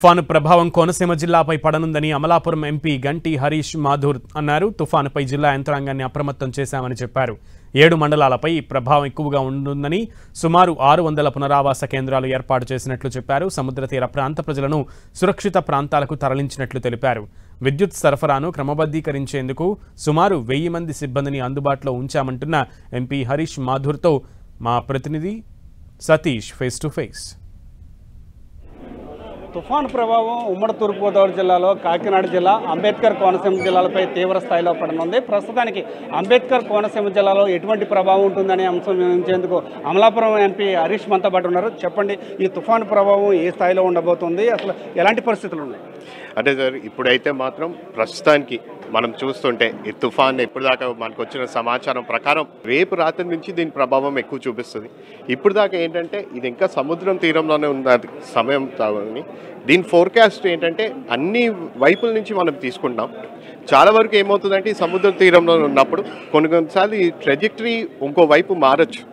తుఫాను ప్రభావం కోనసీమ జిల్లాపై పడనుందని అమలాపురం ఎంపీ గంటి హరీష్ మాథూర్ అన్నారు. తుఫానుపై జిల్లా యంత్రాంగాన్ని అప్రమత్తం చేశామని చెప్పారు. 7 మండలాలపై ప్రభావం ఎక్కువగా ఉంటుందని సుమారు 600 పునరావాస కేంద్రాలు ఏర్పాటు చేసినట్లు చెప్పారు. సముద్ర తీర ప్రాంత ప్రజలను సురక్షిత ప్రాంతాలకు తరలించినట్లు తెలిపారు. విద్యుత్ సరఫరాను క్రమబద్ధీకరించేందుకు సుమారు 1000 మంది సిబ్బందిని అందుబాటులో ఉంచామంటున్న ఎంపీ హరీష్ మాథూర్తో మా ప్రతినిధి సతీష్ ఫేస్ టు ఫేస్. తుఫాను ప్రభావం ఉమ్మడి తూర్పుగోదావరి జిల్లాలో కాకినాడ జిల్లా, అంబేద్కర్ కోనసీమ జిల్లాలపై తీవ్ర స్థాయిలో పడనుంది. ప్రస్తుతానికి అంబేద్కర్ కోనసీమ జిల్లాలో ఎటువంటి ప్రభావం ఉంటుందనే అంశం వివరించేందుకు అమలాపురం ఎంపీ హరీష్ మనతో పాటు ఉన్నారు. చెప్పండి, ఈ తుఫాను ప్రభావం ఏ స్థాయిలో ఉండబోతుంది, అసలు ఎలాంటి పరిస్థితులు ఉన్నాయి? అంటే సార్, ఇప్పుడైతే మాత్రం ప్రస్తుతానికి మనం చూస్తుంటే ఈ తుఫాన్ ఇప్పుడు దాకా మనకు వచ్చిన సమాచారం ప్రకారం రేపు రాత్రి నుంచి దీని ప్రభావం ఎక్కువ చూపిస్తుంది. ఇప్పుడు దాకా ఏంటంటే ఇది ఇంకా సముద్రం తీరంలోనే ఉన్న సమయం తాగని దీని ఫోర్కాస్ట్ ఏంటంటే అన్ని వైపుల నుంచి మనం తీసుకుంటాం. చాలా వరకు ఏమవుతుందంటే ఈ సముద్ర తీరంలో ఉన్నప్పుడు కొన్నిసార్లు ఈ ట్రెజెక్టరీ ఇంకో వైపు మారచ్చు.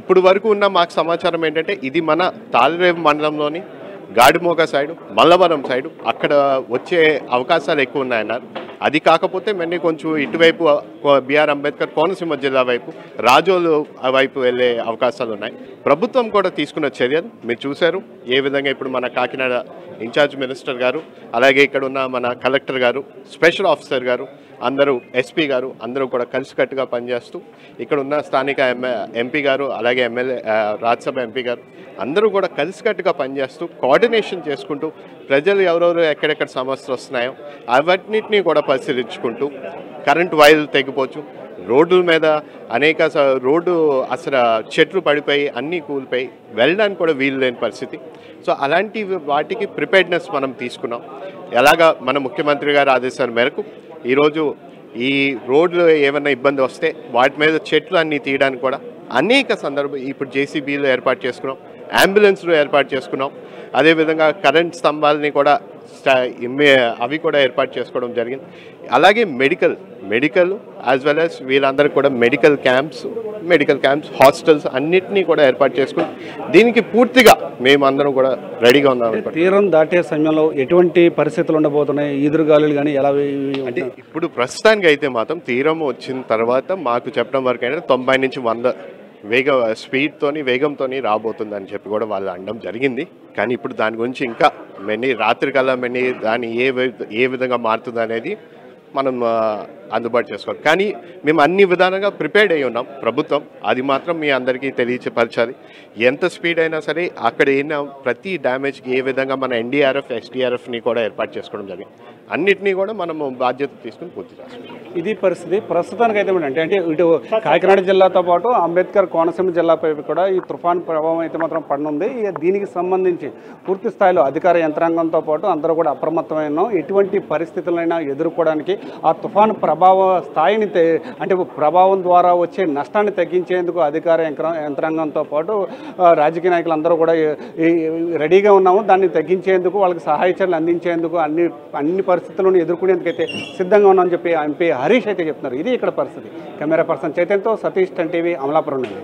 ఇప్పుడు వరకు ఉన్న మాకు సమాచారం ఏంటంటే ఇది మన తాళరేవు మండలంలోని గాడిమోగ సైడు, మల్లవరం సైడు అక్కడ వచ్చే అవకాశాలు ఎక్కువ ఉన్నాయన్నారు. అది కాకపోతే మళ్ళీ కొంచెం ఇటువైపు బిఆర్ అంబేద్కర్ కోనసీమ జిల్లా వైపు రాజోలు వైపు వెళ్ళే అవకాశాలు ఉన్నాయి. ప్రభుత్వం కూడా తీసుకున్న చర్యలు మీరు చూశారు. ఏ విధంగా ఇప్పుడు మన కాకినాడ ఇన్ఛార్జ్ మినిస్టర్ గారు, అలాగే ఇక్కడ ఉన్న మన కలెక్టర్ గారు, స్పెషల్ ఆఫీసర్ గారు, అందరూ ఎస్పీ గారు అందరూ కూడా కలిసికట్టుగా పనిచేస్తూ ఇక్కడ ఉన్న స్థానిక ఎంపీ గారు, అలాగే ఎమ్మెల్యే రాజ్యసభ ఎంపీ గారు అందరూ కూడా కలిసికట్టుగా పనిచేస్తూ కోఆర్డినేషన్ చేసుకుంటూ ప్రజలు ఎవరెవరు ఎక్కడెక్కడ సమస్యలు వస్తున్నాయో అవన్నిటినీ కూడా పరిశీలించుకుంటూ కరెంటు వైర్లు తెగిపోవచ్చు, రోడ్ల మీద అనేక రోడ్డు అసలు చెట్లు పడిపోయి అన్నీ కూలిపోయి వెళ్ళడానికి కూడా వీలు లేని పరిస్థితి. సో అలాంటి వాటికి ప్రిపేర్డ్నెస్ మనం తీసుకున్నాం. ఎలాగా మన ముఖ్యమంత్రి గారి ఆదేశాల మేరకు ఈరోజు ఈ రోడ్లు ఏమైనా ఇబ్బంది వస్తే వాటి మీద చెట్లు అన్నీ తీయడానికి కూడా అనేక సందర్భం ఇప్పుడు జేసీబీలు ఏర్పాటు చేసుకున్నాం, అంబులెన్స్లు ఏర్పాటు చేసుకున్నాం. అదేవిధంగా కరెంట్ స్తంభాలని కూడా అవి కూడా ఏర్పాటు చేసుకోవడం జరిగింది. అలాగే మెడికల్ యాజ్ వెల్ యాజ్ వీళ్ళందరికీ కూడా మెడికల్ క్యాంప్స్ హాస్టల్స్ అన్నిటినీ కూడా ఏర్పాటు చేసుకుని దీనికి పూర్తిగా మేమందరం కూడా రెడీగా ఉన్నాం. తీరం దాటే సమయంలో ఎటువంటి పరిస్థితులు ఉండబోతున్నాయి? ఈదురుగాలులు కానీ ఎలా? అంటే ఇప్పుడు ప్రస్తుతానికి అయితే మాత్రం తీరం వచ్చిన తర్వాత మాకు చెప్పడం వరకు అయితే 90 నుంచి 100 వేగంతో రాబోతుందని చెప్పి కూడా వాళ్ళు అనడం జరిగింది. కానీ ఇప్పుడు దాని గురించి ఇంకా రాత్రి కల్లా దాన్ని ఏ విధంగా మారుతుంది అనేది మనం అందుబాటు చేసుకోవాలి. కానీ మేము అన్ని విధాలుగా ప్రిపేర్డ్ అయి ఉన్నాం. ప్రభుత్వం అది మాత్రం మీ అందరికీ తెలియపరచాలి. ఎంత స్పీడ్ అయినా సరే అక్కడ అయినా ప్రతి డ్యామేజ్కి ఏ విధంగా మన ఎన్డీఆర్ఎఫ్, ఎస్డీఆర్ఎఫ్ని కూడా ఏర్పాటు చేసుకోవడం జరిగింది. అన్నిటినీ కూడా మనము బాధ్యత తీసుకుని పూర్తి చేస్తున్నాం. ఇది పరిస్థితి ప్రస్తుతానికి అయితే అంటే ఇటు కాకినాడ జిల్లాతో పాటు అంబేద్కర్ కోనసీమ జిల్లాపై కూడా ఈ తుఫాన్ ప్రభావం అయితే మాత్రం పడనుంది. దీనికి సంబంధించి పూర్తి స్థాయిలో అధికార యంత్రాంగంతో పాటు అందరూ కూడా అప్రమత్తమైన ఎటువంటి పరిస్థితులైనా ఎదుర్కోవడానికి ఆ తుఫాను ప్రభావ స్థాయిని అంటే ప్రభావం ద్వారా వచ్చే నష్టాన్ని తగ్గించేందుకు అధికార యంత్రాంగంతో పాటు రాజకీయ నాయకులు అందరూ కూడా రెడీగా ఉన్నాము. దాన్ని తగ్గించేందుకు వాళ్ళకి సహాయ చర్యలు అందించేందుకు అన్ని పరిస్థితులను ఎదుర్కొనేందుకైతే సిద్ధంగా ఉన్నామని చెప్పి ఎంపీ హరీష్ అయితే చెప్తున్నారు. ఇది ఇక్కడ పరిస్థితి. కెమెరా పర్సన్ చైతన్యతో సతీష్, 10 టీవీ, అమలాపురం నుండి.